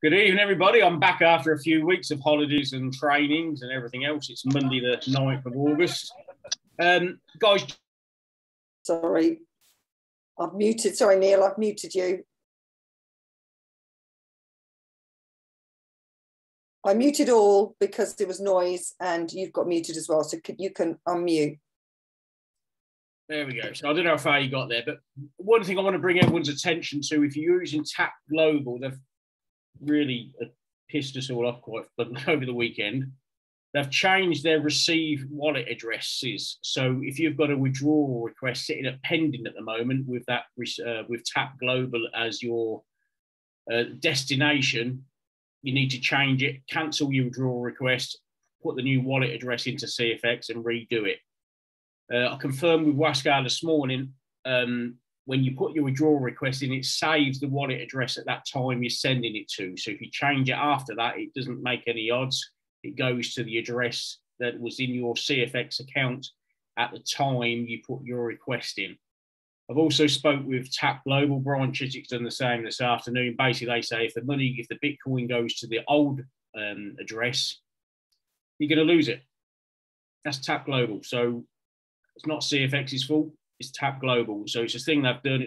Good evening, everybody. I'm back after a few weeks of holidays and trainings and everything else. It's Monday, the 9th of August. Guys. Sorry, I've muted. Sorry, Neil, I've muted you. I muted all because there was noise and you've got muted as well. So you can unmute. There we go. So I don't know how far you got there, but one thing I want to bring everyone's attention to, if you're using Tap Global, they've really pissed us all off quite over the weekend. They've changed their receive wallet addresses. So if you've got a withdrawal request sitting at pending at the moment with that with Tap Global as your destination, you need to change it, cancel your withdrawal request, put the new wallet address into CFX and redo it. I confirmed with Waskar this morning, when you put your withdrawal request in, it saves the wallet address at that time you're sending it to. So if you change it after that, it doesn't make any odds. It goes to the address that was in your CFX account at the time you put your request in. I've also spoke with Tap Global branches. It's done the same this afternoon. Basically, they say if the Bitcoin goes to the old address, you're going to lose it. That's Tap Global. So it's not CFX's fault. It's Tap Global. So it's a thing they've done.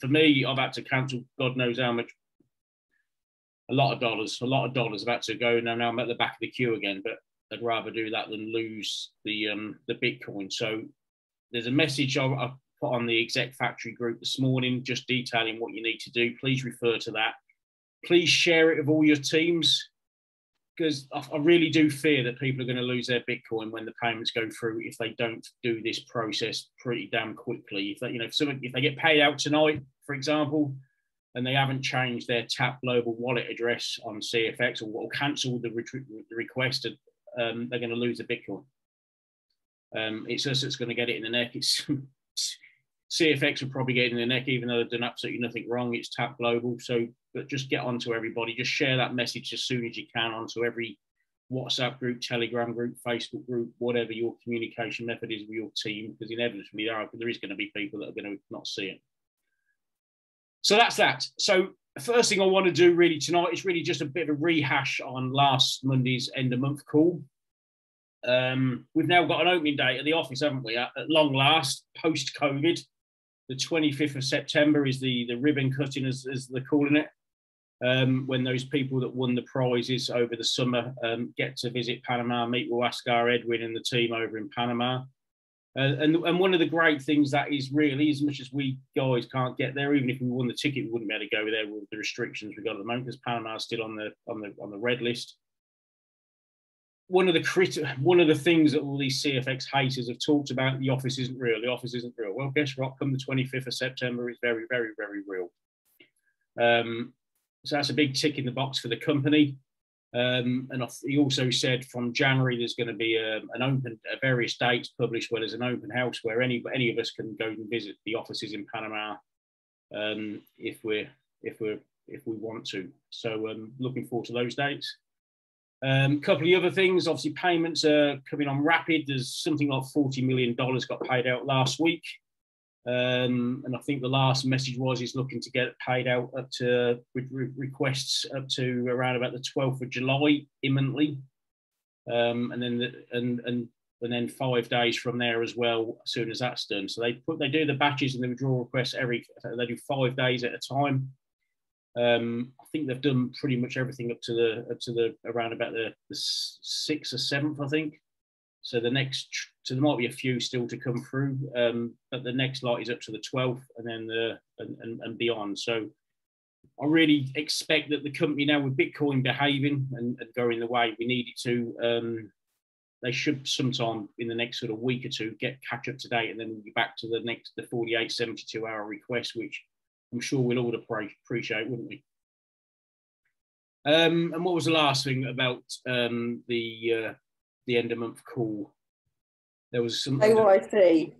For me, I've had to cancel God knows how much. A lot of dollars have had to go. Now I'm at the back of the queue again, but I'd rather do that than lose the Bitcoin. So there's a message I put on the Exec Factory group this morning, just detailing what you need to do. Please refer to that. Please share it with all your teams, because I really do fear that people are going to lose their Bitcoin when the payments go through if they don't do this process pretty damn quickly. If they get paid out tonight, for example, and they haven't changed their Tap Global wallet address on CFX or cancelled the request, they're going to lose the Bitcoin. It's us that's going to get it in the neck. It's CFX will probably get it in the neck, even though they've done absolutely nothing wrong. It's Tap Global. So, but just get onto everybody. Just share that message as soon as you can onto every WhatsApp group, Telegram group, Facebook group, whatever your communication method is with your team, because inevitably there is going to be people that are going to not see it. So that's that. So the first thing I want to do really tonight is really just a bit of a rehash on last Monday's end of month call. We've now got an opening date at the office, haven't we? At long last, post-COVID. The 25th of September is the ribbon cutting, as they're calling it, when those people that won the prizes over the summer get to visit Panama, meet with Waskar, Edwin and the team over in Panama. And one of the great things that is really, as much as we guys can't get there, even if we won the ticket, we wouldn't be able to go there with the restrictions we've got at the moment, because Panama is still on the red list. One of the things that all these CFX haters have talked about, the office isn't real. The office isn't real. Well, guess what? Come the 25th of September, it's very, very, very real. So that's a big tick in the box for the company. And he also said from January there's going to be various dates published where there's an open house where any of us can go and visit the offices in Panama if we want to. So looking forward to those dates. Couple of other things, obviously payments are coming on rapid. There's something like $40 million got paid out last week. And I think the last message was he's looking to get paid out up to requests up to around about the 12th of July imminently. And then 5 days from there as well, as soon as that's done. So they do the batches and the withdrawal requests they do 5 days at a time. I think they've done pretty much everything up to the around about the 6th or 7th, I think. So there might be a few still to come through, but the next lot is up to the 12th and then and beyond. So I really expect that the company now, with Bitcoin behaving and going the way we need it to, they should sometime in the next sort of week or two catch up to date, and then we'll be back to the 48, 72 hour request, which I'm sure we'll all appreciate, wouldn't we? And what was the last thing about the end of month call? There was some KYC.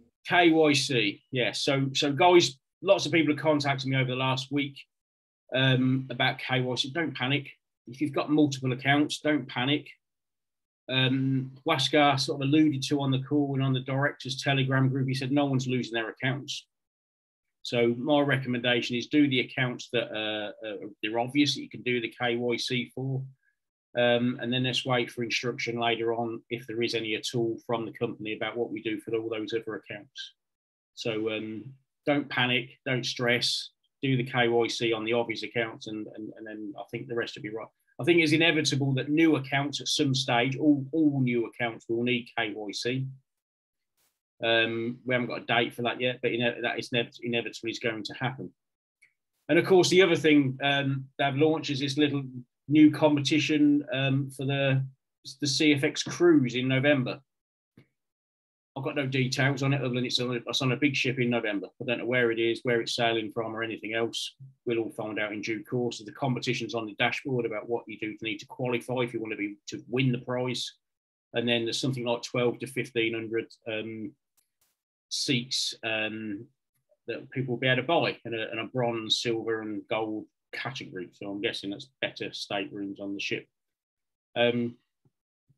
Yeah. So guys, lots of people have contacted me over the last week about KYC. Don't panic. If you've got multiple accounts, don't panic. Waskar sort of alluded to on the call and on the director's Telegram group, he said no one's losing their accounts. So my recommendation is do the accounts that they're obvious that you can do the KYC for, and then let's wait for instruction later on if there is any at all from the company about what we do for all those other accounts. So don't panic, don't stress, do the KYC on the obvious accounts, and then I think the rest will be right. I think it's inevitable that new accounts at some stage, all new accounts will need KYC. We haven't got a date for that yet, but that is inevitably going to happen. And of course, the other thing they've launched is this little new competition for the CFX cruise in November. I've got no details on it other than it's on a big ship in November. I don't know where it is, where it's sailing from, or anything else. We'll all find out in due course. The competition's on the dashboard about what you do need to qualify if you want to win the prize. And then there's something like 12 to 1,500 seats that people will be able to buy, and a bronze, silver, and gold category. So I'm guessing that's better staterooms on the ship.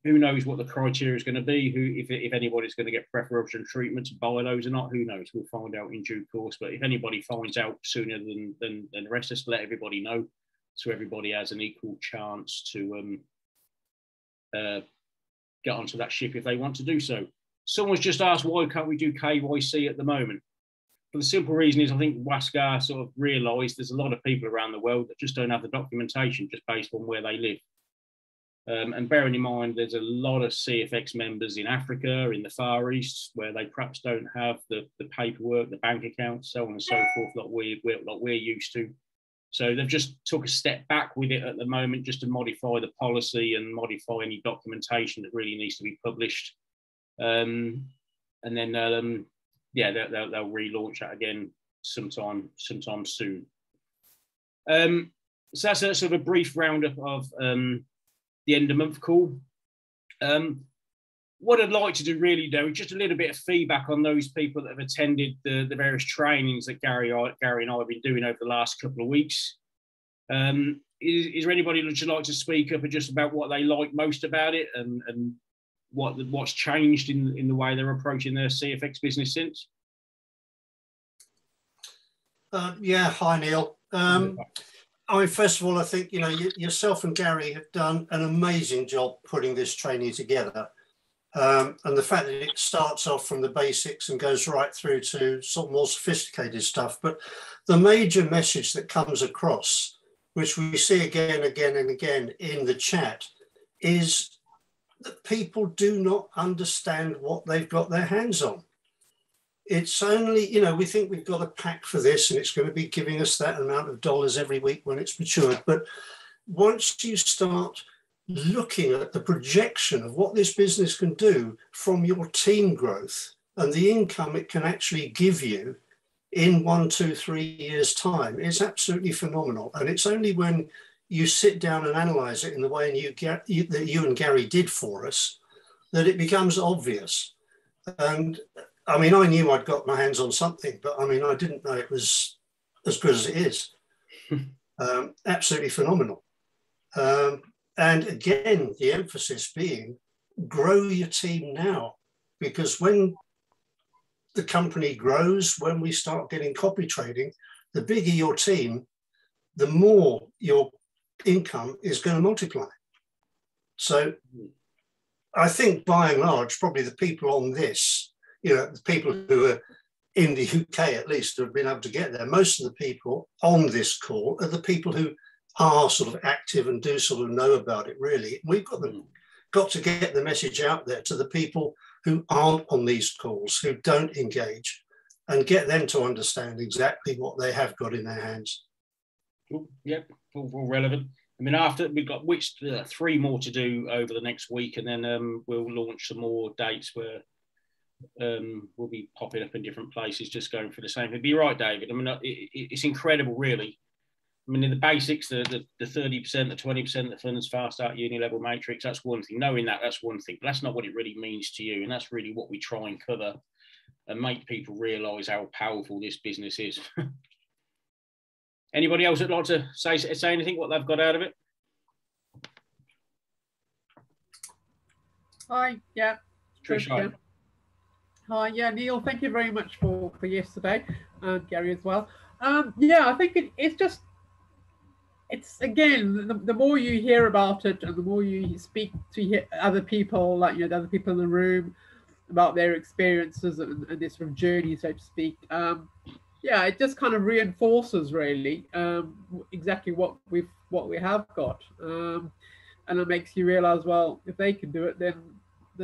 Who knows what the criteria is going to be? If anybody's going to get preferential treatment to buy those or not? Who knows? We'll find out in due course. But if anybody finds out sooner than the rest, just let everybody know, so everybody has an equal chance to get onto that ship if they want to do so. Someone's just asked, why can't we do KYC at the moment? For the simple reason is I think Wascar sort of realised there's a lot of people around the world that just don't have the documentation just based on where they live. And bearing in mind, there's a lot of CFX members in Africa, in the Far East, where they perhaps don't have the paperwork, the bank accounts, so on and so forth, like we're used to. So they've just took a step back with it at the moment, just to modify the policy and modify any documentation that really needs to be published. And then they'll relaunch that again sometime soon. So that's a sort of a brief roundup of the end of month call. What I'd like to do really, though, is just a little bit of feedback on those people that have attended the various trainings that Gary and I have been doing over the last couple of weeks. Is there anybody that would like to speak up just about what they like most about it and what's changed in the way they're approaching their CFX business since? Yeah, hi Neil. I mean, first of all, I think yourself and Gary have done an amazing job putting this training together, and the fact that it starts off from the basics and goes right through to sort of more sophisticated stuff. But the major message that comes across, which we see again and again in the chat, is that people do not understand what they've got their hands on. It's only, we think we've got a pack for this and it's going to be giving us that amount of dollars every week when it's matured. But once you start looking at the projection of what this business can do from your team growth and the income it can actually give you in 1, 2, 3 years' time, it's absolutely phenomenal. And it's only when you sit down and analyze it in the way that you and Gary did for us that it becomes obvious. And I mean, I knew I'd got my hands on something, but I mean, I didn't know it was as good as it is. Absolutely phenomenal. And again, the emphasis being grow your team now, because when the company grows, when we start getting copy trading, the bigger your team, the more your income is going to multiply. So I think by and large, probably the people on this, the people who are in the UK at least who have been able to get there, most of the people on this call are the people who are sort of active and do sort of know about it, really. We've got to get the message out there to the people who aren't on these calls, who don't engage, and get them to understand exactly what they have got in their hands. Cool. Yep, all relevant. I mean, after we've got 3 more to do over the next week, and then we'll launch some more dates where we'll be popping up in different places, just going for the same. It'd be right, David. I mean, it's incredible, really. I mean, in the basics, the 30%, the 20% that funds fast start uni level matrix, that's one thing. Knowing that, that's one thing. But that's not what it really means to you. And that's really what we try and cover and make people realise how powerful this business is. Anybody else that'd like to say anything, what they've got out of it? Hi, yeah. Trish, hi. Hi, yeah, Neil, thank you very much for yesterday, and Gary as well. Yeah, I think it's again, the more you hear about it and the more you speak to other people, like, the other people in the room, about their experiences and their sort of journey, so to speak. Yeah, it just kind of reinforces really exactly what we have got, and it makes you realize, well, if they can do it, then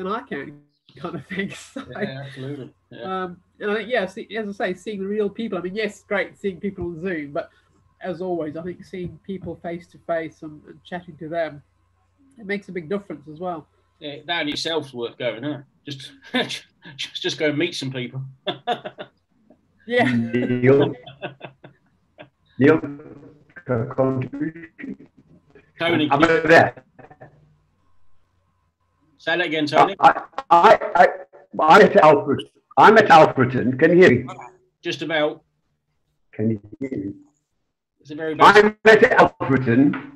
I can, kind of thing. So, yeah, absolutely. Yeah. And I think, yeah, as I say, seeing the real people. I mean, yes, great seeing people on Zoom, but as always, I think seeing people face to face and chatting to them, it makes a big difference as well. Yeah, that in itself's worth going, huh? Just go and meet some people. Yeah. Neil, contribution. Tony, I'm there. Say that again, Tony. I'm at Alfred. I'm at Alfreton. Can you hear me? Just about. Can you hear me? It's a very bad. I'm at Alfreton.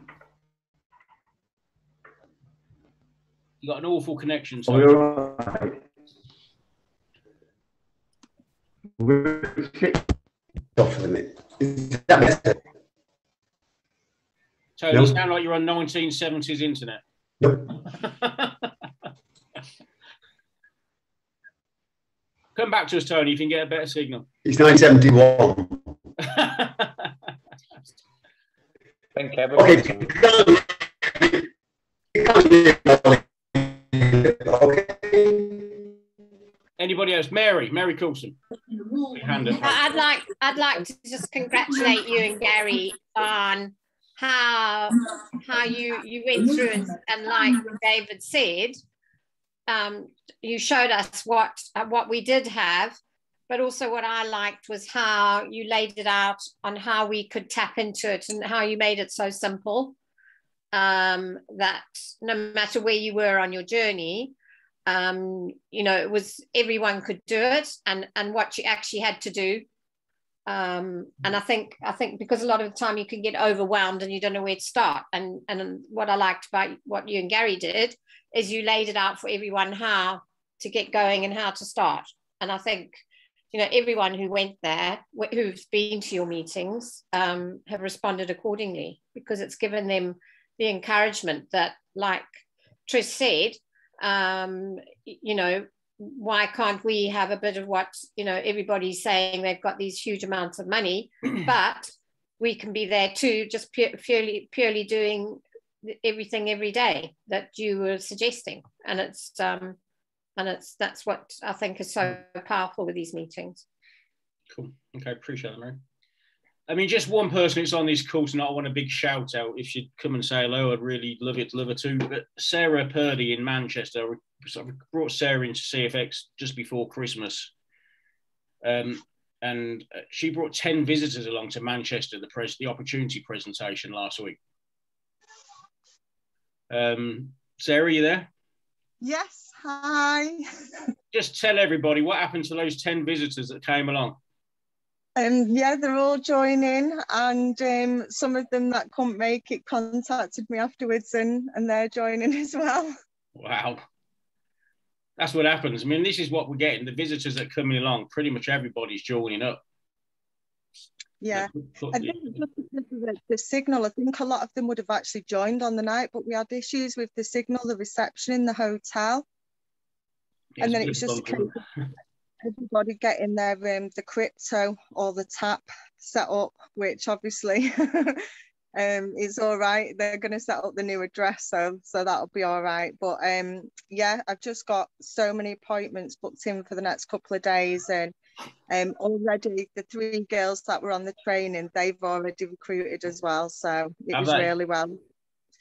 You got an awful connection. Oh, you're right. We'll sit off a minute. Is that better? Tony, No. you sound like you're on 1970s internet. Nope. Come back to us, Tony, if you can get a better signal. It's 1971. Thank you. Okay. Anybody else? Mary Coulson. I'd like to just congratulate you and Gary on how you went through and like David said, you showed us what we did have, but also what I liked was how you laid it out on how we could tap into it and how you made it so simple, that no matter where you were on your journey, it was, everyone could do it, and what you actually had to do. And I think because a lot of the time you can get overwhelmed and you don't know where to start. And what I liked about what you and Gary did is you laid it out for everyone how to get going and how to start. And I think, everyone who went there, who's been to your meetings, have responded accordingly, because it's given them the encouragement that, like Trish said, why can't we have a bit of what, everybody's saying they've got these huge amounts of money, but we can be there too, just purely doing everything every day that you were suggesting. And that's what I think is so powerful with these meetings. Cool. Okay, appreciate that, Mary. I mean, just one person who's on this call tonight, I want a big shout out. If she'd come and say hello, I'd really love her too. But Sarah Purdy in Manchester, I brought Sarah into CFX just before Christmas. And she brought 10 visitors along to Manchester, the opportunity presentation last week. Sarah, you there? Yes, hi. Just tell everybody what happened to those 10 visitors that came along. Yeah, they're all joining, and some of them that couldn't make it contacted me afterwards, and they're joining as well. Wow. That's what happens. I mean, this is what we're getting. The visitors that are coming along, pretty much everybody's joining up. Yeah, I think just because of the signal, I think a lot of them would have actually joined on the night, but we had issues with the signal, the reception in the hotel. Yeah, and then it was just a case of everybody getting their the crypto or the tap set up, which obviously is all right. They're going to set up the new address, so that'll be all right. But yeah, I've just got so many appointments booked in for the next couple of days, and already the 3 girls that were on the training, they've already recruited as well. So it was really well.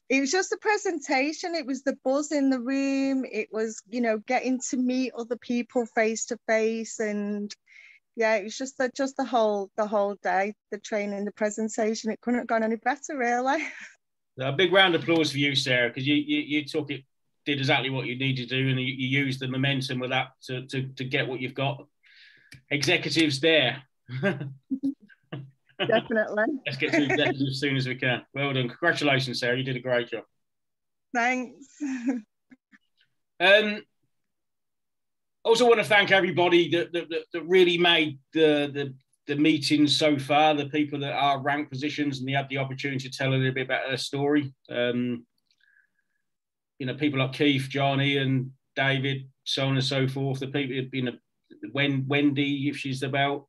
It was just the presentation. It was the buzz in the room. It was, getting to meet other people face to face, and yeah, it was just the whole day, the training, the presentation. It couldn't have gone any better, really. A big round of applause for you, Sarah, because you took it, did exactly what you needed to do, and you used the momentum with that to get what you've got. Executives there. Definitely. Let's get to executives as soon as we can. Well done. Congratulations, Sarah. You did a great job. Thanks. also want to thank everybody that really made the meetings so far, the people that are ranked positions and they had the opportunity to tell a little bit about their story. You know, people like Keith, Johnny and David, so on and so forth, the people who've been, Wendy, if she's about,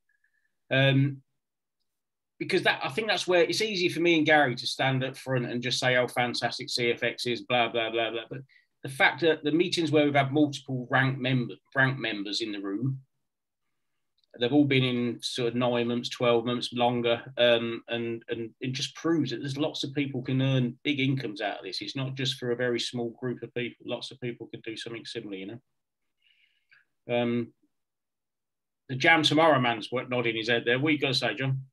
because I think that's where it's easy for me and Gary to stand up front and just say how fantastic CFX is, blah, blah, blah, blah. But the fact that the meetings where we've had multiple rank members in the room, they've all been in sort of 9 months, 12 months, longer, and it just proves that there's lots of people can earn big incomes out of this. It's not just for a very small group of people. Lots of people can do something similar, you know. The Jam Tomorrow man's nodding his head there. What are you going to say, John?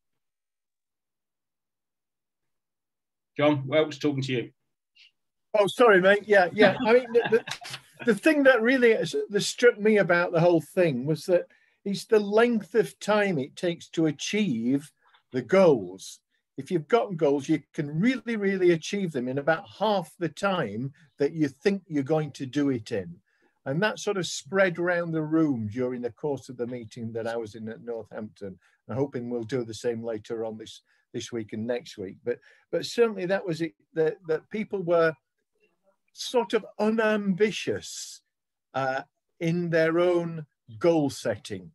John, Welch, talking to you. Oh, sorry, mate. Yeah. I mean, the thing that really struck me about the whole thing was that it's the length of time it takes to achieve the goals. If you've got goals, you can really, really achieve them in about half the time that you think you're going to do it in. And that sort of spread around the room during the course of the meeting that I was in at Northampton. I'm hoping we'll do the same later on this week and next week. But certainly that was it, that people were sort of unambitious in their own goal setting,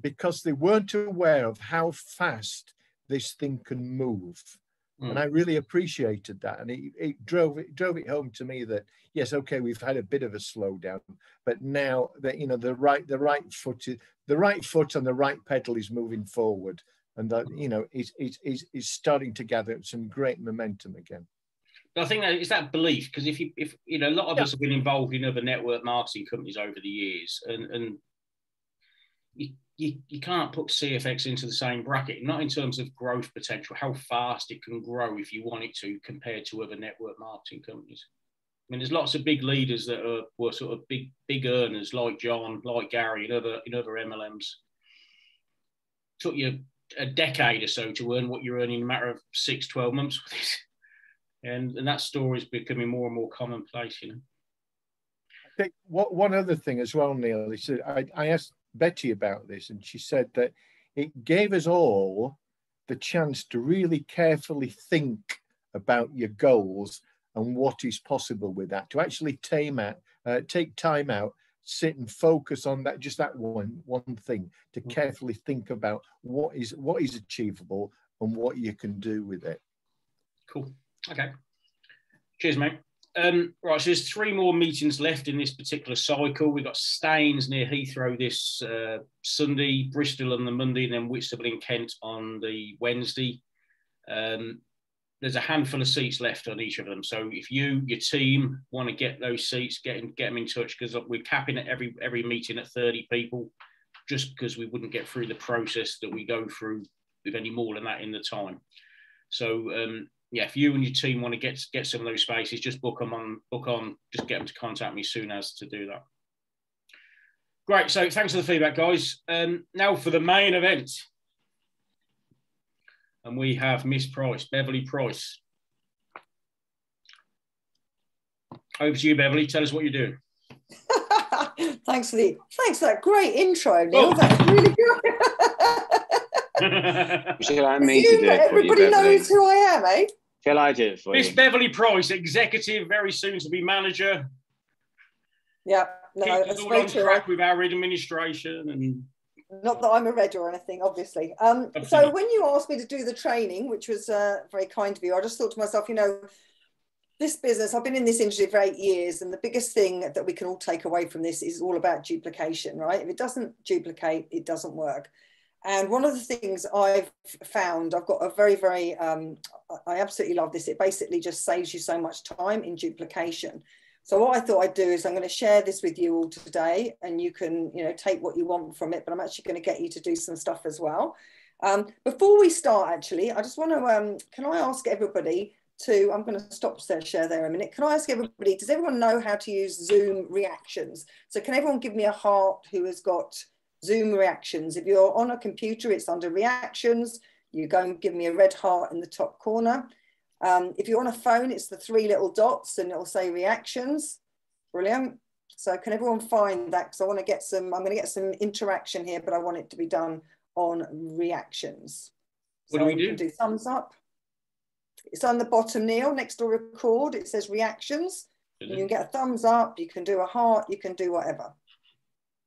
because they weren't aware of how fast this thing can move. And I really appreciated that. And it drove it home to me that, yes, okay, we've had a bit of a slowdown, but now that, you know, the right foot on the right pedal is moving forward, and that, you know, is starting to gather some great momentum again. But I think that it's that belief, because if you know, a lot of us have been involved in other network marketing companies over the years, and you can't put CFX into the same bracket, not in terms of growth potential, how fast it can grow if you want it to, compared to other network marketing companies. I mean, there's lots of big leaders that were sort of big earners, like John, like Gary, in other MLMs. Took you a decade or so to earn what you're earning in a matter of 6-12 months with this. And that story is becoming more and more commonplace, you know. I think one other thing as well, Neil, is that I asked Betty about this, and she said that it gave us all the chance to really carefully think about your goals and what is possible with that, to actually take time out, sit and focus on that, just that one thing, to carefully think about what is achievable and what you can do with it. Cool. Okay. Cheers, mate. Right, so there's 3 more meetings left in this particular cycle. We've got Staines near Heathrow this Sunday, Bristol on the Monday, and then Whitstable in Kent on the Wednesday. There's a handful of seats left on each of them. So if your team want to get those seats, get them in touch, because we're capping at every meeting at 30 people, just because we wouldn't get through the process that we go through with any more than that in the time. So yeah, if you and your team want to get some of those spaces, just book on, just get them to contact me soon as to do that. Great, so thanks for the feedback, guys. Now for the main event. And we have Miss Price, Beverley Price. Over to you, Beverley. Tell us what you're doing. Thanks for that great intro, Neil. Oh. That's really good. Shall I me to do it for you, everybody knows who I am, eh? Shall I do it for Miss you? Beverley Price, executive, very soon to be manager. Yeah, no, that's very true. Track with our administration, and not that I'm a red or anything, obviously. So when you asked me to do the training, which was very kind of you, I just thought to myself, you know, this business, I've been in this industry for 8 years, and the biggest thing that we can all take away from this is all about duplication, right? If it doesn't duplicate, it doesn't work. And one of the things I've found, I've got a very, very, I absolutely love this. It basically just saves you so much time in duplication. So what I thought I'd do is I'm going to share this with you all today, and you can, you know, take what you want from it, but I'm actually going to get you to do some stuff as well. Before we start, actually, I just want to, can I ask everybody to, I'm going to stop share there a minute. Can I ask everybody, does everyone know how to use Zoom reactions? So can everyone give me a heart who has got Zoom reactions? If you're on a computer, it's under reactions. You go and give me a red heart in the top corner. If you're on a phone, it's the 3 little dots and it'll say reactions. Brilliant. So can everyone find that? Because I want to get some, I'm going to get some interaction here, but I want it to be done on reactions. What so do we do? You can do thumbs up. It's on the bottom, Neil, next to record. It says reactions. And you can get a thumbs up, you can do a heart, you can do whatever.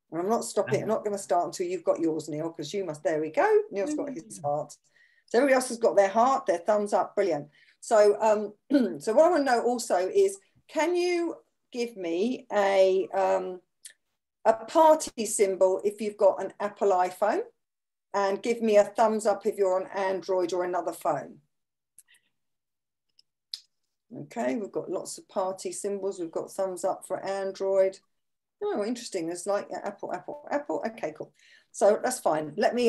And I'm not stopping, I'm not going to start until you've got yours, Neil, because you must, there we go. Neil's got his heart. So everybody else has got their heart, their thumbs up, brilliant. So, so what I want to know also is, can you give me a party symbol if you've got an Apple iPhone, and give me a thumbs up if you're on Android or another phone? Okay, we've got lots of party symbols. We've got thumbs up for Android. Oh, interesting. There's like Apple. Okay, cool. So that's fine. Let me,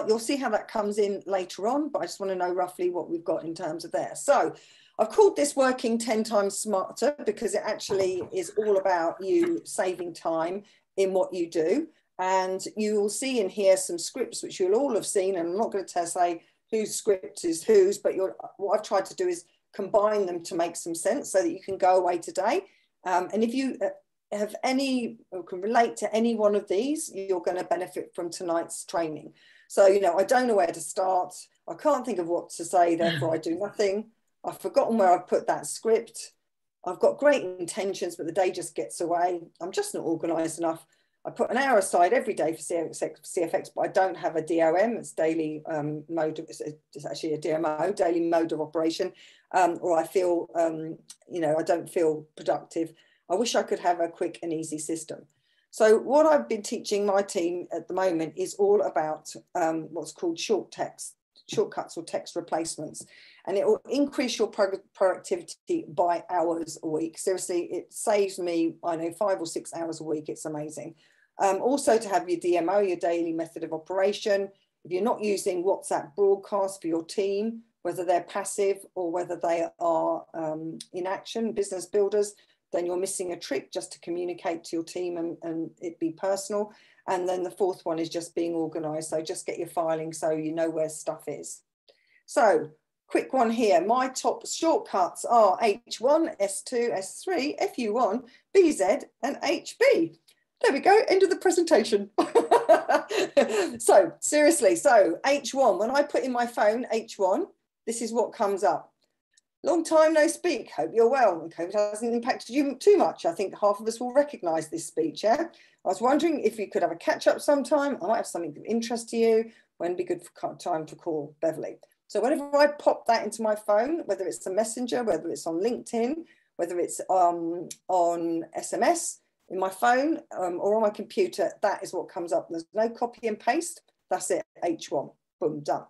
you'll see how that comes in later on, but I just want to know roughly what we've got in terms of there. So I've called this working 10 times smarter because it actually is all about you saving time in what you do. And you will see in here some scripts, which you'll all have seen. And I'm not going to say whose script is whose, but what I've tried to do is combine them to make some sense so that you can go away today. And if you have any, or can relate to any one of these, you're going to benefit from tonight's training. So, you know, I don't know where to start. I can't think of what to say, therefore I do nothing. I've forgotten where I've put that script. I've got great intentions, but the day just gets away. I'm just not organised enough. I put an hour aside every day for CFX, but I don't have a DOM. It's daily mode. It's actually a DMO, daily mode of operation. Or I feel, you know, I don't feel productive. I wish I could have a quick and easy system. So what I've been teaching my team at the moment is all about what's called shortcuts or text replacements. And it will increase your productivity by hours a week. Seriously, it saves me, I know, 5 or 6 hours a week. It's amazing. Also to have your DMO, your daily method of operation. If you're not using WhatsApp broadcast for your team, whether they're passive or whether they are in action, business builders, then you're missing a trick just to communicate to your team and it be personal. And then the fourth one is just being organized. So just get your filing so you know where stuff is. So quick one here. My top shortcuts are H1, S2, S3, FU1, BZ, and HB. There we go, end of the presentation. So seriously, so H1, when I put in my phone H1, this is what comes up. Long time no speak, hope you're well. And COVID hasn't impacted you too much. I think half of us will recognise this speech, yeah? I was wondering if you could have a catch up sometime. I might have something of interest to you. When would be good for time to call Beverley? So whenever I pop that into my phone, whether it's a messenger, whether it's on LinkedIn, whether it's on SMS in my phone or on my computer, that is what comes up. There's no copy and paste. That's it, H1, boom, done.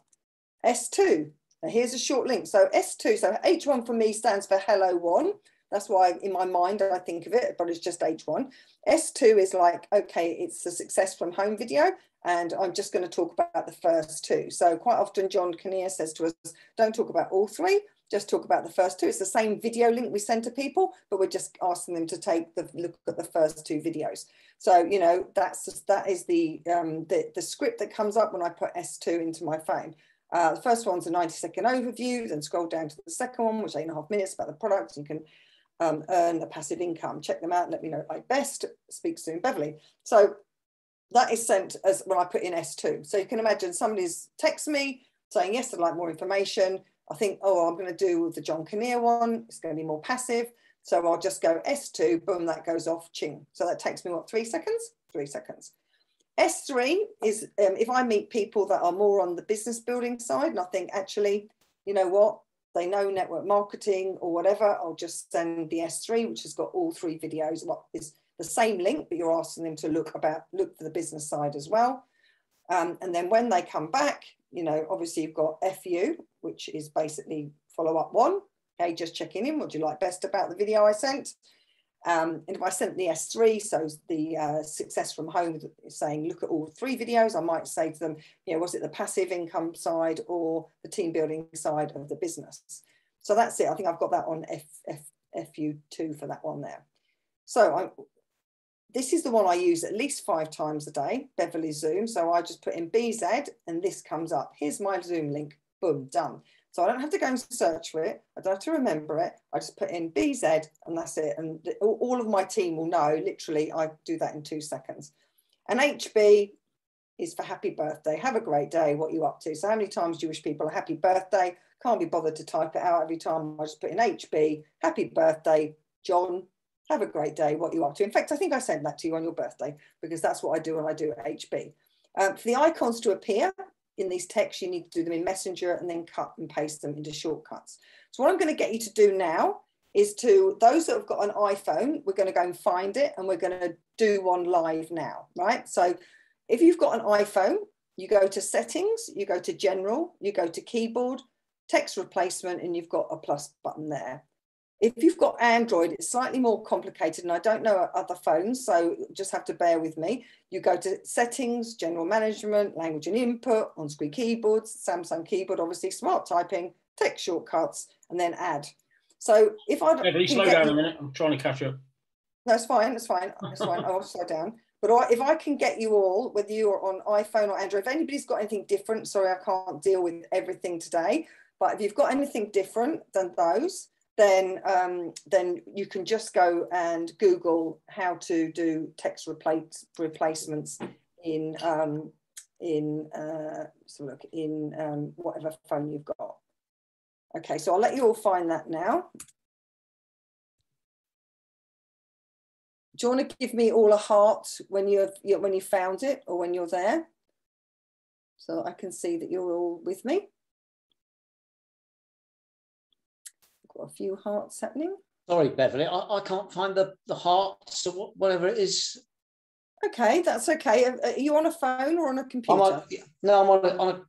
S2. Now here's a short link. So S2, so H1 for me stands for hello one. That's why in my mind I think of it, but it's just H1. S2 is like, okay, it's a success from home video. And I'm just going to talk about the first two. So quite often John Kinnear says to us, don't talk about all three, just talk about the first two. It's the same video link we send to people, but we're just asking them to take the look at the first two videos. So, you know, that is the script that comes up when I put S2 into my phone. The first one's a 90-second overview, then scroll down to the second one, which is 8.5 minutes about the product. You can earn a passive income. Check them out and let me know if I best. Speak soon, Beverley. So that is sent as when I put in S2. So you can imagine somebody's text me saying, yes, I'd like more information. I think, oh, I'm going to do the John Kinnear one. It's going to be more passive. So I'll just go S2, boom, that goes off, ching. So that takes me, what, 3 seconds? 3 seconds. S3 is if I meet people that are more on the business building side, and I think actually, you know what, they know network marketing or whatever, I'll just send the S3, which has got all 3 videos. What is the same link, but you're asking them to look for the business side as well. And then when they come back, you know, obviously you've got FU, which is basically follow-up 1. Okay, just checking in. What do you like best about the video I sent? And if I sent the S3, so the success from home is saying, look at all 3 videos, I might say to them, you know, was it the passive income side or the team building side of the business? So that's it. I think I've got that on FU2 for that one there. So this is the one I use at least 5 times a day, Beverley Zoom. So I just put in BZ and this comes up. Here's my Zoom link. boom, done. So I don't have to go and search for it. I don't have to remember it. I just put in BZ and that's it. And all of my team will know, literally, I do that in 2 seconds. And HB is for happy birthday. Have a great day. What are you up to? So how many times do you wish people a happy birthday? Can't be bothered to type it out every time. I just put in HB, happy birthday, John. Have a great day. What are you up to? In fact, I think I sent that to you on your birthday because that's what I do when I do HB. For the icons to appear in these texts, you need to do them in Messenger and then cut and paste them into shortcuts. So what I'm going to get you to do now is to those that have got an iPhone, we're going to go and find it and we're going to do one live now, right? So if you've got an iPhone, you go to settings, you go to general, you go to keyboard, text replacement, and you've got a plus button there. If you've got Android, it's slightly more complicated and I don't know other phones, so just have to bear with me. You go to settings, general management, language and input, on-screen keyboards, Samsung keyboard, obviously smart typing, text shortcuts, and then add. So if I Beverley, slow down a minute. I'm trying to catch up. No, it's fine. It's fine. It's fine. I'll slow down. But if I can get you all, whether you're on iPhone or Android, if anybody's got anything different, sorry, I can't deal with everything today. But if you've got anything different than those, then you can just go and Google how to do text replacements in whatever phone you've got. Okay, so I'll let you all find that now. Do you want to give me all a heart when you found it or when you're there, so I can see that you're all with me? Got a few hearts happening. Sorry, Beverley, I can't find the hearts or whatever it is. Okay, that's okay. Are you on a phone or on a computer? No, I'm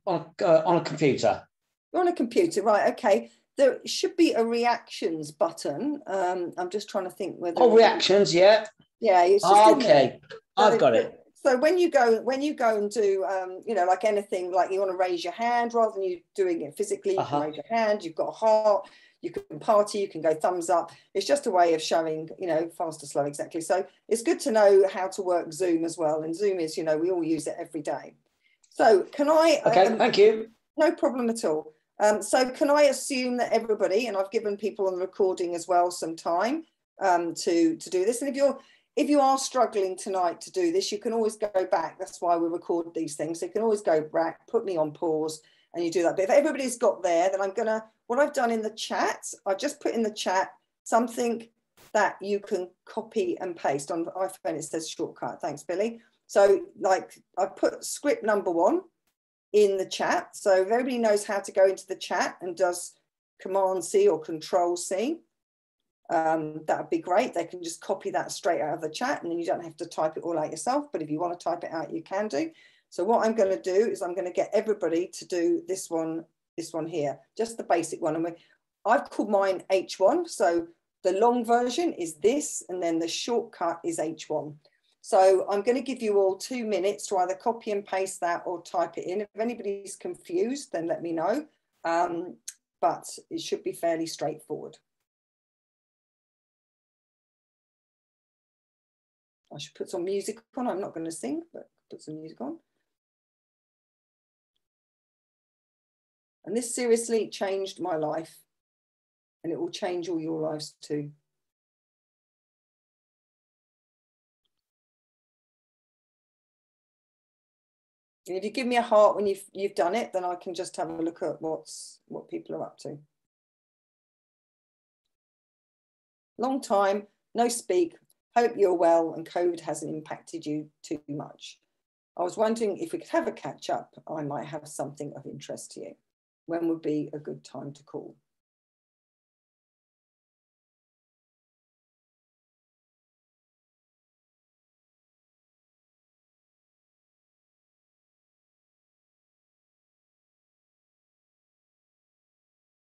on a computer. You're on a computer, right? Okay. There should be a reactions button. I'm just trying to think whether. Oh, reactions, yeah. Yeah, it's just okay. I've got it. So when you go and do, like anything, like you want to raise your hand rather than you doing it physically, you can raise your hand. You've got a heart. You can party. You can go thumbs up. It's just a way of showing, fast or slow, exactly. So it's good to know how to work Zoom as well. And Zoom is, we all use it every day. So can I? Okay, thank you. No problem at all. So can I assume that everybody, and I've given people on the recording as well some time to do this. And if you are struggling tonight to do this, you can always go back. That's why we record these things. So you can always go back, put me on pause, and you do that. But if everybody's got there, then what I've done in the chat, I've just put in the chat something that you can copy and paste. On iPhone, it says shortcut. Thanks, Billy. So like I put script number 1 in the chat. So if everybody knows how to go into the chat and does Command C or Control C, that would be great. They can just copy that straight out of the chat and then you don't have to type it all out yourself. But if you want to type it out, you can do. So what I'm going to do is I'm going to get everybody to do this one here, just the basic one. And I've called mine H1. So the long version is this, and then the shortcut is H1. So I'm going to give you all 2 minutes to either copy and paste that or type it in. If anybody's confused, then let me know. But it should be fairly straightforward. I should put some music on. I'm not going to sing, but put some music on. And this seriously changed my life, and it will change all your lives too. And if you give me a heart when you've done it, then I can just have a look at what people are up to. Long time, no speak. Hope you're well and COVID hasn't impacted you too much. I was wondering if we could have a catch up. I might have something of interest to you. When would be a good time to call?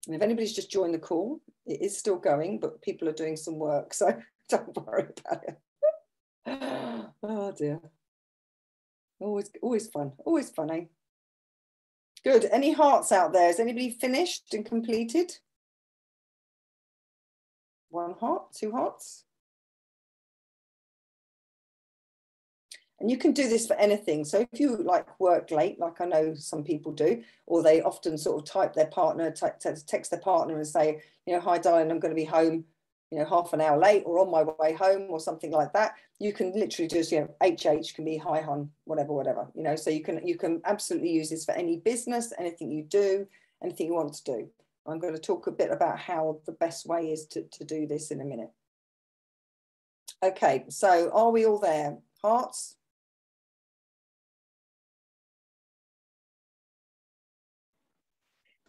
And if anybody's just joined the call, it is still going, but people are doing some work, so don't worry about it. Oh dear. Always fun, eh? Good. Any hearts out there? Is anybody finished and completed? 1 heart, 2 hearts. And you can do this for anything. So if you like work late, like I know some people do, or they often sort of type their partner, text their partner and say, you know, hi darling, I'm going to be home, you know, half an hour late or on my way home or something like that. You can literally just, you know, HH can be hi hon, whatever, you know, so you can absolutely use this for any business, anything you do, anything you want to do. I'm going to talk a bit about how the best way is to do this in a minute. Okay, so are we all there? Hearts?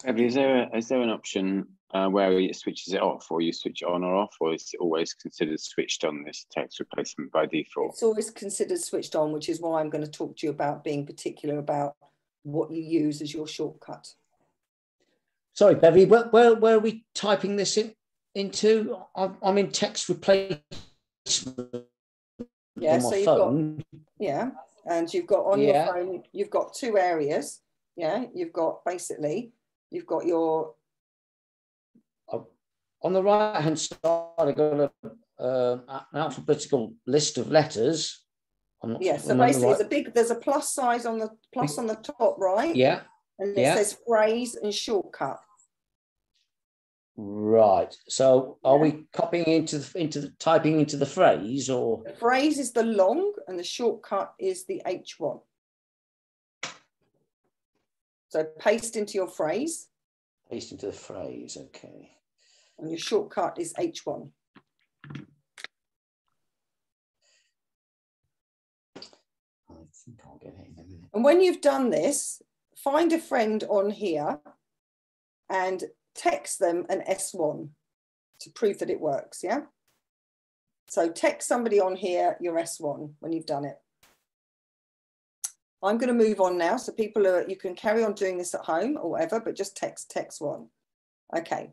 Is there an option where it switches it off, or you switch it on or off, or is it always considered switched on, this text replacement by default? It's always considered switched on, which is why I'm going to talk to you about being particular about what you use as your shortcut. Sorry, Bevy, where are we typing this into? I'm in text replacement. Yeah, so you've got, yeah, and you've got on your phone, you've got two areas. Yeah, you've got basically, you've got your... On the right-hand side, I've got an alphabetical list of letters. Yeah, so basically there's a plus sign on the top right. Yeah. And it says phrase and shortcut. Right. So are we copying typing into the phrase, or? The phrase is the long and the shortcut is the H1. So paste into your phrase. Paste into the phrase, okay. And your shortcut is H1. I think I'll get it in a minute. And when you've done this, find a friend on here and text them an S1 to prove that it works, yeah? So text somebody on here your S1 when you've done it. I'm going to move on now, so you can carry on doing this at home or whatever, but just text one. Okay.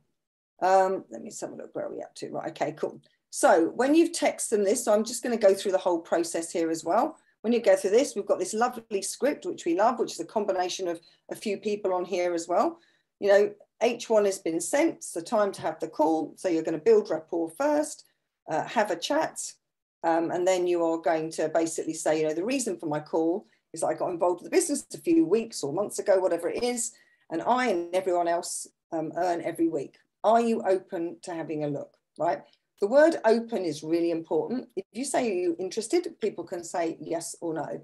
Let me just have a look, where are we up to? Right, okay, cool. So when you've texted them this, so I'm just going to go through the whole process here as well. When you go through this, we've got this lovely script, which we love, which is a combination of a few people on here as well. You know, H1 has been sent, so time to have the call. So you're going to build rapport first, have a chat, and then you are going to basically say, you know, the reason for my call is that I got involved with the business a few weeks or months ago, whatever it is, and I and everyone else earn every week. Are you open to having a look, right? The word open is really important. If you say, are you interested? People can say yes or no.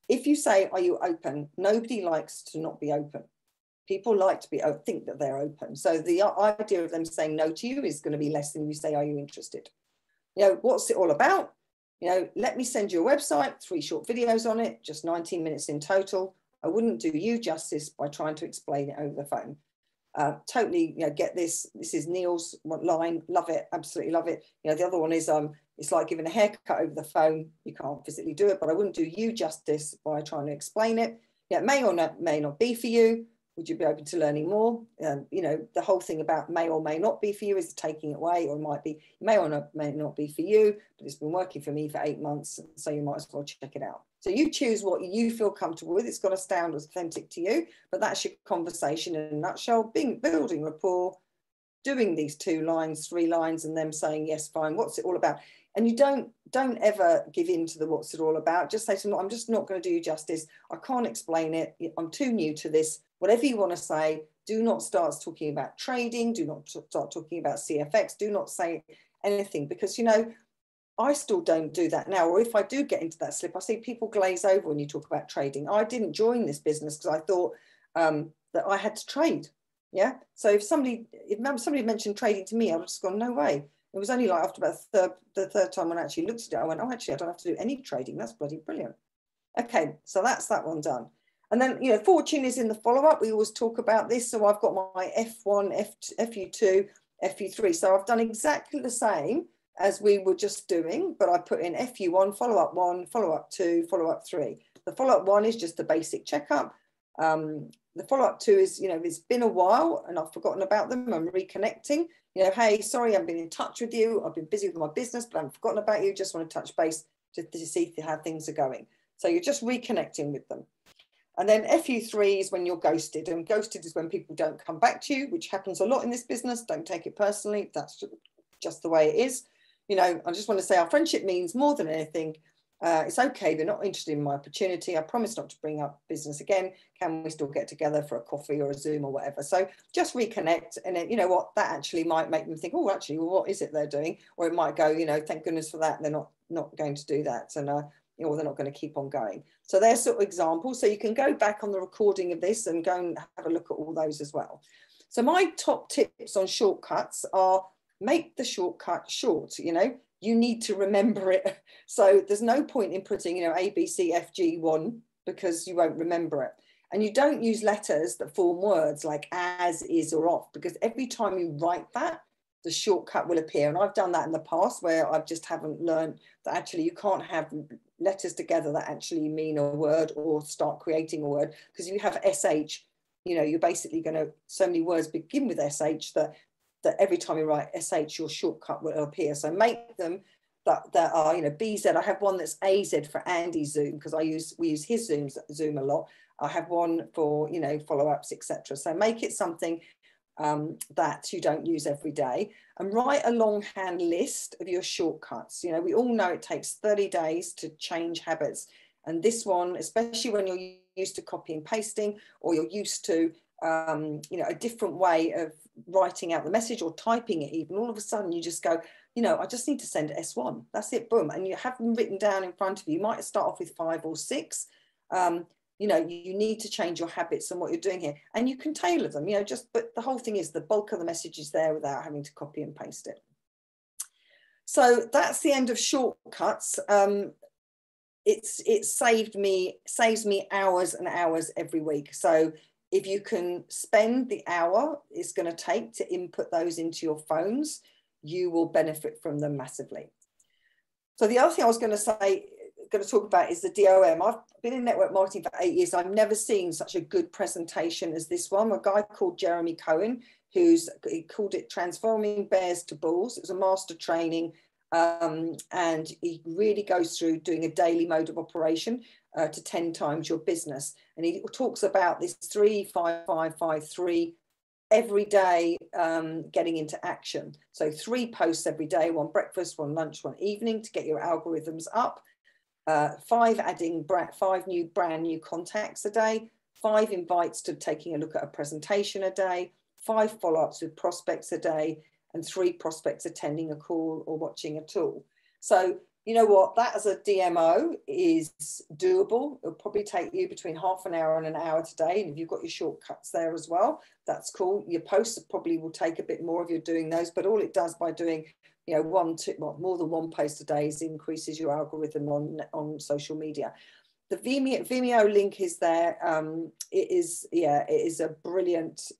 If you say, are you open? Nobody likes to not be open. People like to think that they're open. So the idea of them saying no to you is going to be less than you say, are you interested? You know, what's it all about? You know, let me send you a website, 3 short videos on it, just 19 minutes in total. I wouldn't do you justice by trying to explain it over the phone. Totally, you know, get this. This is Neil's line. Love it. Absolutely love it. You know, the other one is, it's like giving a haircut over the phone. You can't physically do it, but I wouldn't do you justice by trying to explain it. Yeah, it may or may not be for you. Would you be open to learning more? You know, the whole thing about may or may not be for you is taking it away, or it might be, may or may not be for you, but it's been working for me for 8 months, so you might as well check it out. So you choose what you feel comfortable with. It's got to sound authentic to you, but that's your conversation in a nutshell, building rapport, doing these 2 lines, 3 lines, and them saying, yes, fine, what's it all about? And you don't ever give in to the what's it all about. Just say to them, I'm just not going to do you justice. I can't explain it. I'm too new to this. Whatever you want to say, do not start talking about trading. Do not start talking about CFX. Do not say anything, because, you know, I still don't do that now. Or if I do get into that slip, I see people glaze over when you talk about trading. I didn't join this business because I thought that I had to trade. Yeah. So if somebody mentioned trading to me, I would just gone, no way. It was only like after about the third time when I actually looked at it, I went, oh, actually, I don't have to do any trading. That's bloody brilliant. Okay, so that's that one done. And then, you know, fortune is in the follow-up. We always talk about this. So I've got my F1, FU2, FU3. So I've done exactly the same as we were just doing, but I put in FU1, follow-up 1, follow-up 2, follow-up 3. The follow-up 1 is just the basic checkup. The follow-up 2 is, you know, it's been a while and I've forgotten about them. I'm reconnecting. You know, hey, sorry, I've been in touch with you. I've been busy with my business, but I haven't forgotten about you. Just want to touch base to see how things are going. So you're just reconnecting with them. And then FU3 is when you're ghosted. And ghosted is when people don't come back to you, which happens a lot in this business. Don't take it personally. That's just the way it is. You know, I just want to say our friendship means more than anything. It's okay, they're not interested in my opportunity. I promise not to bring up business again. Can we still get together for a coffee or a Zoom or whatever? So just reconnect, and then, you know what, that actually might make them think, oh, actually, well, what is it they're doing? Or it might go, you know, thank goodness for that, they're not going to do that, and you know, they're not going to keep on going. So there's sort of examples. So you can go back on the recording of this and go and have a look at all those as well. So my top tips on shortcuts are, make the shortcut short. You know, you need to remember it. So there's no point in putting, you know, A, B, C, F, G, 1, because you won't remember it. And you don't use letters that form words like as, is, or off, because every time you write that, the shortcut will appear. And I've done that in the past where I just haven't learned that actually you can't have letters together that actually mean a word or start creating a word, because if you have SH, you know, you're basically going to, so many words begin with SH that every time you write SH, your shortcut will appear. So make them that are, you know, BZ. I have one that's AZ for Andy Zoom, because we use his Zoom a lot. I have one for, you know, follow-ups, etc. So make it something that you don't use every day, and write a longhand list of your shortcuts. You know, we all know it takes 30 days to change habits. And this one, especially when you're used to copy and pasting, or you're used to, you know, a different way of writing out the message or typing it even, all of a sudden you just go, you know, I just need to send S1. That's it, boom. And you have them written down in front of you. You might start off with 5 or 6. You know, you need to change your habits and what you're doing here. And you can tailor them, you know, but the whole thing is the bulk of the message is there without having to copy and paste it. So that's the end of shortcuts. It saves me hours and hours every week. So if you can spend the hour it's going to take to input those into your phones, you will benefit from them massively. So the other thing I was going to talk about is the DOM. I've been in network marketing for 8 years. I've never seen such a good presentation as this one. A guy called Jeremy Cohen, he called it Transforming Bears to Bulls. It was a master training. And he really goes through doing a daily mode of operation to 10 times your business. And he talks about this 3-5-5-5-3 every day, getting into action. So 3 posts every day, 1 breakfast, 1 lunch, 1 evening to get your algorithms up. 5 adding 5 brand new contacts a day, 5 invites to taking a look at a presentation a day, 5 follow-ups with prospects a day, and 3 prospects attending a call or watching a tool. So you know what, that as a DMO is doable. It'll probably take you between half an hour and an hour today. And if you've got your shortcuts there as well, that's cool. Your posts probably will take a bit more if you're doing those, but all it does by doing, you know, more than 1 post a day is increases your algorithm on social media. The Vimeo link is there. It is a brilliant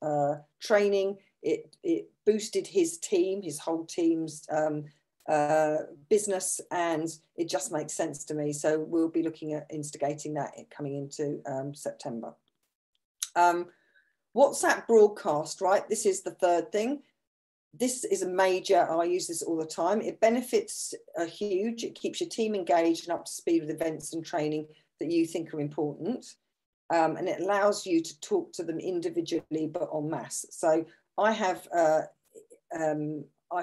training. It boosted his team, his whole team's business, and it just makes sense to me. So we'll be looking at instigating that coming into September. WhatsApp broadcast, right? This is the third thing. This is a major, I use this all the time. It benefits are huge. It keeps your team engaged and up to speed with events and training that you think are important. And it allows you to talk to them individually, but en masse. So I have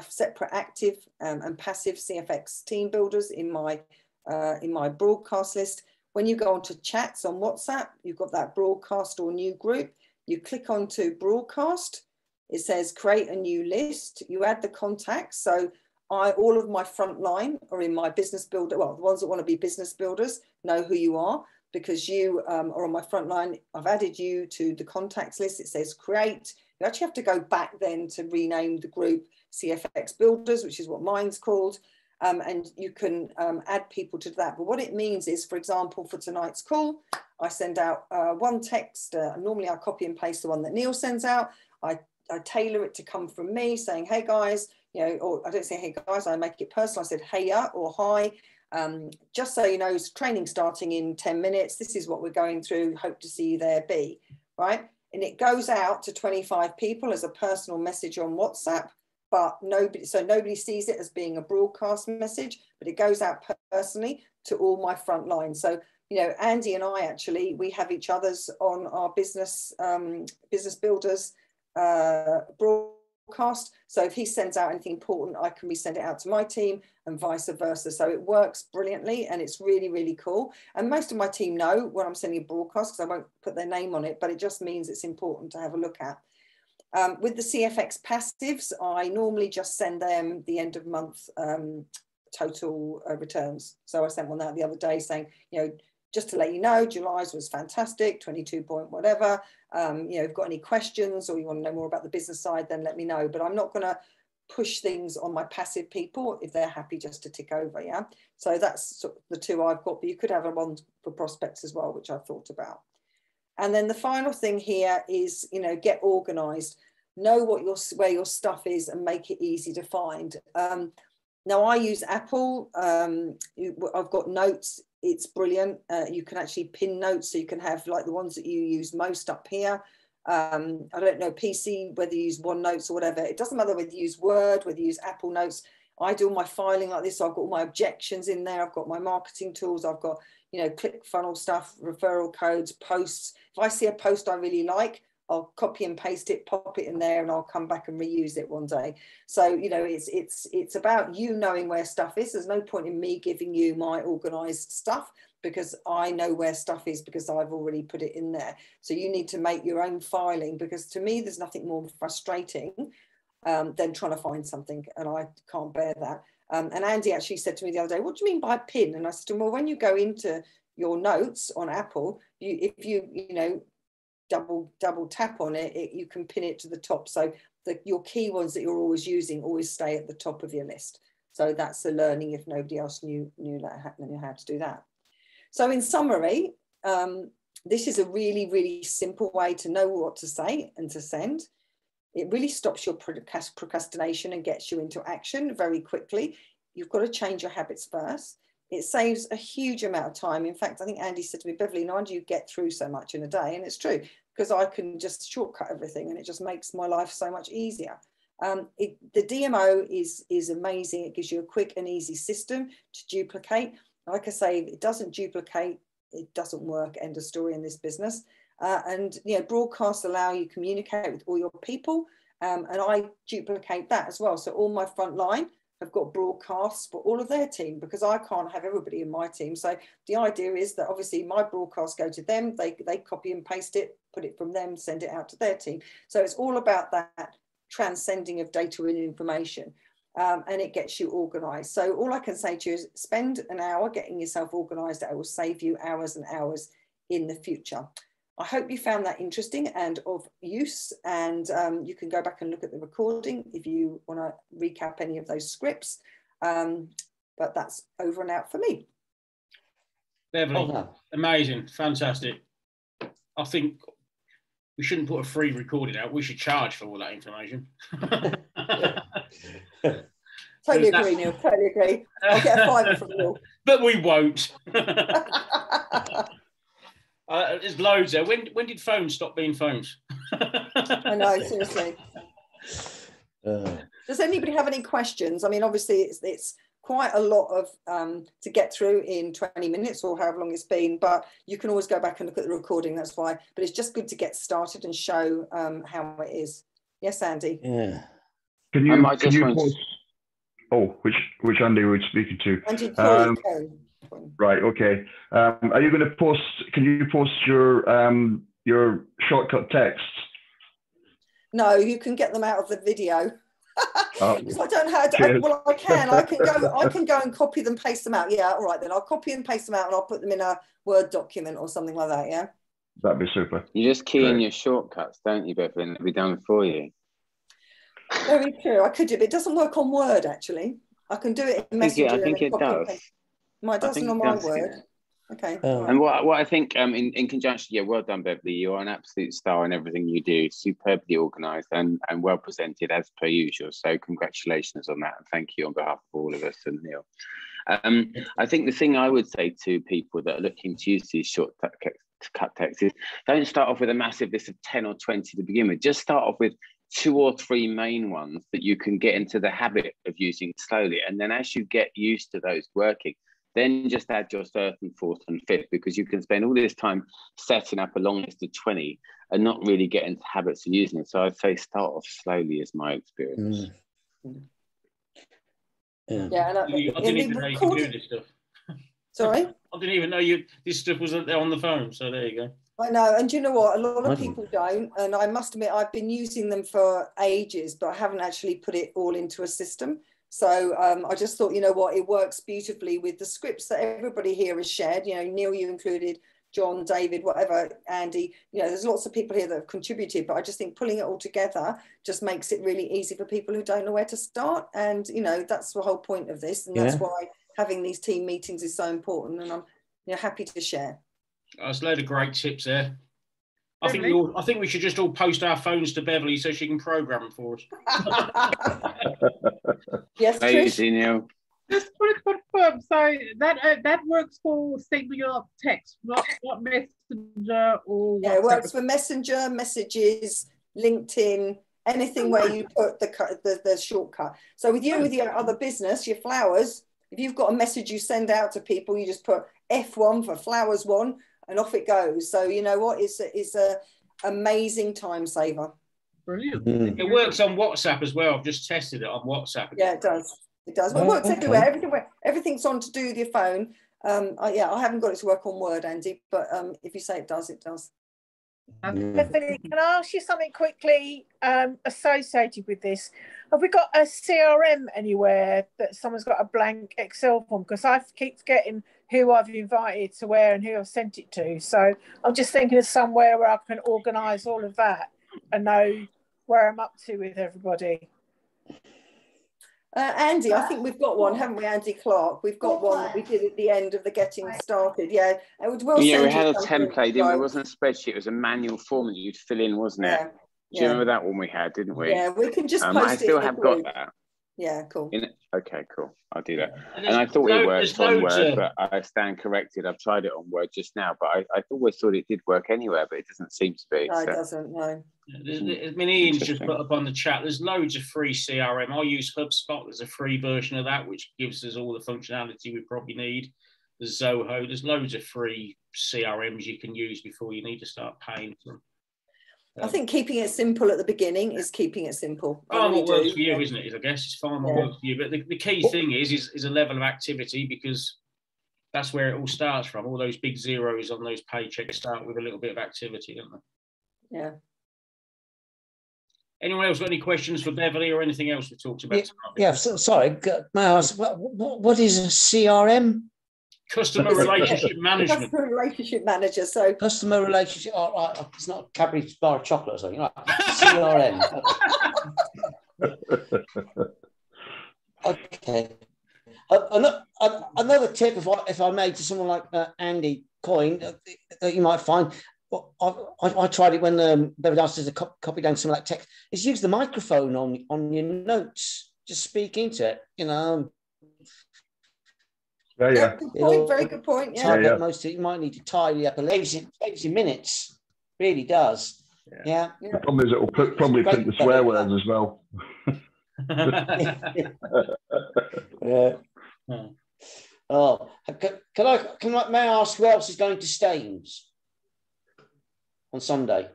separate active and passive CFX team builders in my broadcast list. When you go onto chats on WhatsApp, you've got that broadcast or new group. You click onto broadcast. It says create a new list. You add the contacts. So all of my frontline are in my business builder. Well, the ones that want to be business builders know who you are because you are on my frontline. I've added you to the contacts list. It says create. You actually have to go back then to rename the group CFX Builders, which is what mine's called. And you can add people to that. But what it means is, for example, for tonight's call, I send out 1 text. Normally I copy and paste the one that Neil sends out. I tailor it to come from me saying, hey guys, you know, or I don't say, hey guys, I make it personal. I said, hey ya or hi. Just so you know, training starting in 10 minutes. This is what we're going through. Hope to see you there, B, right? And it goes out to 25 people as a personal message on WhatsApp, but nobody sees it as being a broadcast message, but it goes out personally to all my front line. So, you know, Andy and I actually, we have each other's on our business builders broadcast broadcast. So if he sends out anything important, I can resend it out to my team and vice versa. So it works brilliantly and it's really, really cool. And most of my team know when I'm sending a broadcast because I won't put their name on it, but it just means it's important to have a look at. With the CFX passives, I normally just send them the end of month total returns. So I sent one out the other day saying, you know, just to let you know, July's was fantastic, 22 point whatever. You know, if you've got any questions or you want to know more about the business side, then let me know. But I'm not going to push things on my passive people if they're happy just to tick over, yeah? So that's sort of the two I've got, but you could have one for prospects as well, which I've thought about. And then the final thing here is, you know, get organized. Know what where your stuff is and make it easy to find. Now I use Apple. I've got notes. It's brilliant. You can actually pin notes, so you can have like the ones that you use most up here. I don't know, PC, whether you use OneNotes or whatever. It doesn't matter whether you use Word, whether you use Apple Notes. I do all my filing like this. So I've got all my objections in there. I've got my marketing tools. I've got, you know, ClickFunnels stuff, referral codes, posts. If I see a post I really like, I'll copy and paste it, pop it in there, and I'll come back and reuse it one day. So, you know, it's about you knowing where stuff is. There's no point in me giving you my organized stuff because I know where stuff is because I've already put it in there. So you need to make your own filing, because to me, there's nothing more frustrating than trying to find something, and I can't bear that. And Andy actually said to me the other day, what do you mean by a pin? And I said to him, well, when you go into your notes on Apple, if you know, double tap on it, you can pin it to the top. So your key ones that you're always using always stay at the top of your list. So that's the learning if nobody else knew how to do that. So in summary, this is a really, really simple way to know what to say and to send. It really stops your procrastination and gets you into action very quickly. You've got to change your habits first. It saves a huge amount of time. In fact, I think Andy said to me, Beverley, no wonder you get through so much in a day. And it's true, because I can just shortcut everything and it just makes my life so much easier. The DMO is amazing. It gives you a quick and easy system to duplicate. Like I say, if it doesn't duplicate, it doesn't work. End of story in this business. And you know, broadcasts allow you to communicate with all your people. And I duplicate that as well. So all my front line have got broadcasts for all of their team, because I can't have everybody in my team. So the idea is that obviously my broadcasts go to them, they copy and paste it, put it from them, send it out to their team. So it's all about that transcending of data and information, and it gets you organized. So all I can say to you is spend an hour getting yourself organized. That will save you hours and hours in the future. I hope you found that interesting and of use, and you can go back and look at the recording if you want to recap any of those scripts. But that's over and out for me. Beverley, amazing, fantastic. I think we shouldn't put a free recording out. We should charge for all that information. Totally agree, Neil. Totally agree. I'll get a fiver from you. But we won't. There's loads there. When did phones stop being phones? I know, seriously. Does anybody have any questions? I mean, obviously, it's quite a lot of to get through in 20 minutes or however long it's been, but you can always go back and look at the recording. That's why. But it's just good to get started and show how it is. Yes, Andy. Yeah. Can you post? Oh, which Andy were we speaking to? Andy Right. Okay. Are you going to post? Can you post your shortcut texts? No, you can get them out of the video. Because I don't have. Well, I can. I can go and copy them, paste them out. Yeah. All right. Then I'll copy and paste them out, and I'll put them in a Word document or something like that. Yeah. That'd be super. You just key in your shortcuts, don't you, Beverley? And it'll be done for you. Very true. I could do, but it doesn't work on Word actually. I can do it in Messenger. I think it does. It doesn't on my Word. Okay. And what I think in conjunction, yeah, well done, Beverley. You're an absolute star in everything you do. Superbly organised and well presented as per usual. So congratulations on that, and thank you on behalf of all of us and Neil. I think the thing I would say to people that are looking to use these shortcut texts is don't start off with a massive list of 10 or 20 to begin with. Just start off with 2 or 3 main ones that you can get into the habit of using slowly. And then as you get used to those working, then just add your third and fourth and fifth, because you can spend all this time setting up a long list of 20 and not really get into habits of using it. So I'd say start off slowly is my experience. Yeah, and I didn't even know you could do this stuff. Sorry? I didn't even know this stuff was there on the phone, so there you go. I know, and do you know what? A lot of people don't, and I must admit I've been using them for ages, but I haven't actually put it all into a system. So I just thought, you know what, it works beautifully with the scripts that everybody here has shared. You know, Neil, you included, John, David, whatever, Andy. You know, there's lots of people here that have contributed, but I just think pulling it all together just makes it really easy for people who don't know where to start. And you know, that's the whole point of this, and that's why having these team meetings is so important. And I'm happy to share. There's a load of great tips there. I think we should just all post our phones to Beverley so she can program them for us. Yes, Trish. Neil. Just want to confirm. So that works for sending out text, not Messenger or WhatsApp. Yeah, it works for Messenger, messages, LinkedIn, anything where you put the shortcut. So with your other business, your flowers, if you've got a message you send out to people, you just put F1 for flowers 1. And off it goes. So you know what? It's a amazing time saver. Brilliant. It works on WhatsApp as well. I've just tested it on WhatsApp. Yeah, it does. It does. Well, it works everywhere. Everything's on to do with your phone. I haven't got it to work on Word, Andy, but if you say it does, it does. Bethany, can I ask you something quickly associated with this? Have we got a CRM anywhere that someone's got a blank Excel form? Because I keep forgetting who I've invited to where and who I've sent it to. So I'm just thinking of somewhere where I can organise all of that and know where I'm up to with everybody. Andy, I think we've got one, haven't we, Andy Clark? We've got one that we did at the end of the getting started. Yeah, we had a template, didn't we? It wasn't a spreadsheet, it was a manual form that you'd fill in, wasn't it? Do you remember that one we had, didn't we? Yeah, we can just post I still have got that. Yeah, cool. Okay, cool. I'll do that. And I thought it worked on Word, but I stand corrected. I've tried it on Word just now, but I always thought it did work anywhere, but it doesn't seem to be. No, it doesn't, no. I mean, Ian's just put up on the chat, there's loads of free CRM. I use HubSpot. There's a free version of that, which gives us all the functionality we probably need. There's Zoho. There's loads of free CRMs you can use before you need to start paying for them. I think keeping it simple at the beginning is keeping it simple. Find what works for you, isn't it? I guess it's find what works for you. But the key thing is a level of activity, because that's where it all starts from. All those big zeros on those paychecks start with a little bit of activity, don't they? Yeah. Anyone else got any questions for Beverley or anything else we talked about? Yeah, sorry. May I ask, what is a CRM? Customer relationship management. Customer relationship manager. So customer relationship. Oh, right. It's not a Cadbury bar of chocolate or something. Right. CRM. Okay. Another tip, if I may, to someone like Andy Coyne, that you might find. I tried it when Beverley asked us to copy down some of that text. Is use the microphone on your notes. Just speak into it. You know. Yeah. Good point, very good point. Yeah. Most of it, you might need to tidy up. It saves you minutes. Really does. Yeah. The problem is it will probably print the swear words as well. Yeah. Oh, may I ask who else is going to Staines on Sunday?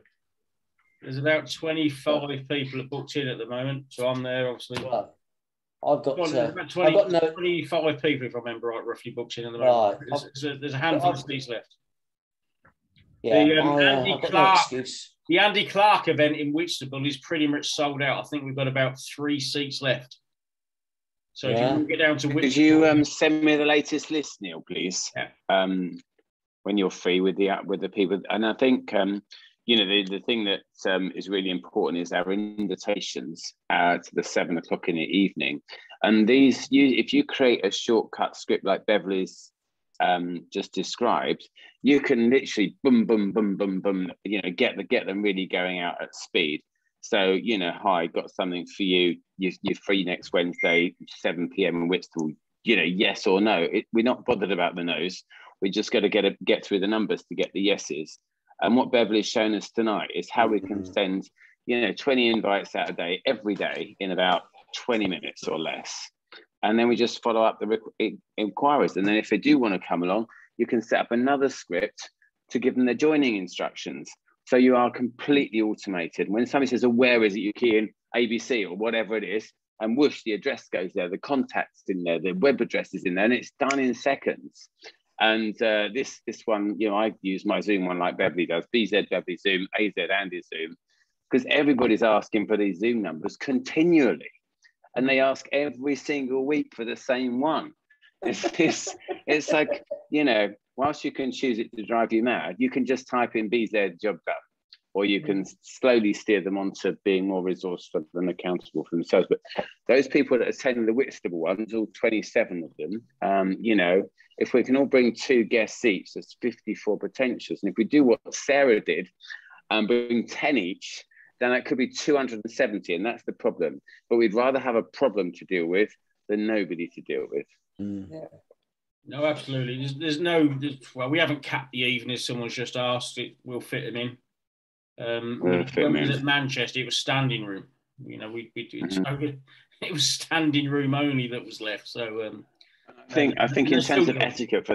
There's about 25 people are booked in at the moment, so I'm there obviously. Well, I've got about 25 people, if I remember right, roughly booked in at the moment. Right. There's a handful of seats left. Yeah, the Andy Clark event in Whitstable is pretty much sold out. I think we've got about 3 seats left. So if you can get down to Whitstable, could you send me the latest list, Neil, please? Yeah. When you're free with the people, and I think the thing that is really important is our invitations to the 7 o'clock in the evening, and if you create a shortcut script like Beverley's just described, you can literally boom, boom, boom, boom, boom, get them really going out at speed. So, hi, got something for you. You're free next Wednesday, 7 p.m. in Whitstable. Yes or no. We're not bothered about the no's. We just got to get through the numbers to get the yeses. And what Beverley's shown us tonight is how we can send, 20 invites out a day, every day, in about 20 minutes or less. And then we just follow up the inquiries. And then if they do want to come along, you can set up another script to give them the joining instructions. So you are completely automated. When somebody says, oh, where is it? You key in ABC or whatever it is, and whoosh, the address goes there, the contact's in there, the web address is in there, and it's done in seconds. And this one, you know, I use my Zoom one like Beverley does, BZ Beverley Zoom, AZ Andy Zoom, because everybody's asking for these Zoom numbers continually. And they ask every single week for the same one. It's like, you know, whilst you can choose it to drive you mad, you can just type in BZ job done, or you can slowly steer them onto being more resourceful and accountable for themselves. But those people that attend the Whitstable ones, all 27 of them, you know, if we can all bring 2 guest seats, that's 54 potentials. And if we do what Sarah did and bring 10 each, then that could be 270, and that's the problem. But we'd rather have a problem to deal with than nobody to deal with. Yeah. No, absolutely. Well, we haven't capped the evening. Someone's just asked. We'll fit them in. When we was at Manchester, it was standing room. You know, it was standing room only that was left. So I think in terms of etiquette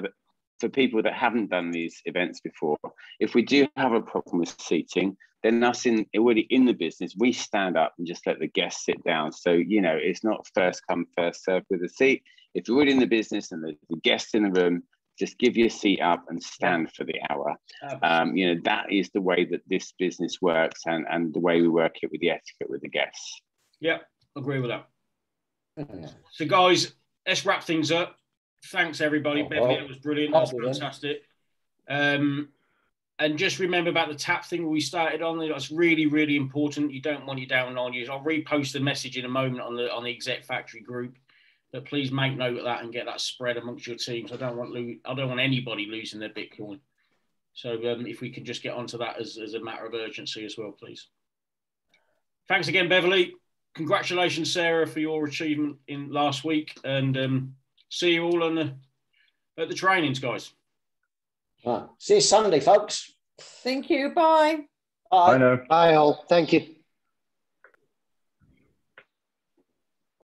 for people that haven't done these events before, if we do have a problem with seating, then us already in the business, we stand up and just let the guests sit down. So, you know, it's not first come, first served with a seat. If you're already in the business and the guests in the room, just give your seat up and stand for the hour. You know, that is the way that this business works, and the way we work it with the etiquette with the guests. Yeah, agree with that. So, guys, let's wrap things up. Thanks, everybody. Beverley, it was brilliant. That was fantastic. And just remember about the tap thing we started on. That's really, really important. You don't want you down on you. I'll repost the message in a moment on the Exec Factory group. But please make note of that and get that spread amongst your teams. I don't want anybody losing their Bitcoin. So if we can just get onto that as a matter of urgency as well, please. Thanks again, Beverley. Congratulations, Sarah, for your achievement in last week, and see you all at the trainings, guys. Right. See you Sunday, folks. Thank you. Bye. Bye now. Bye all. Thank you.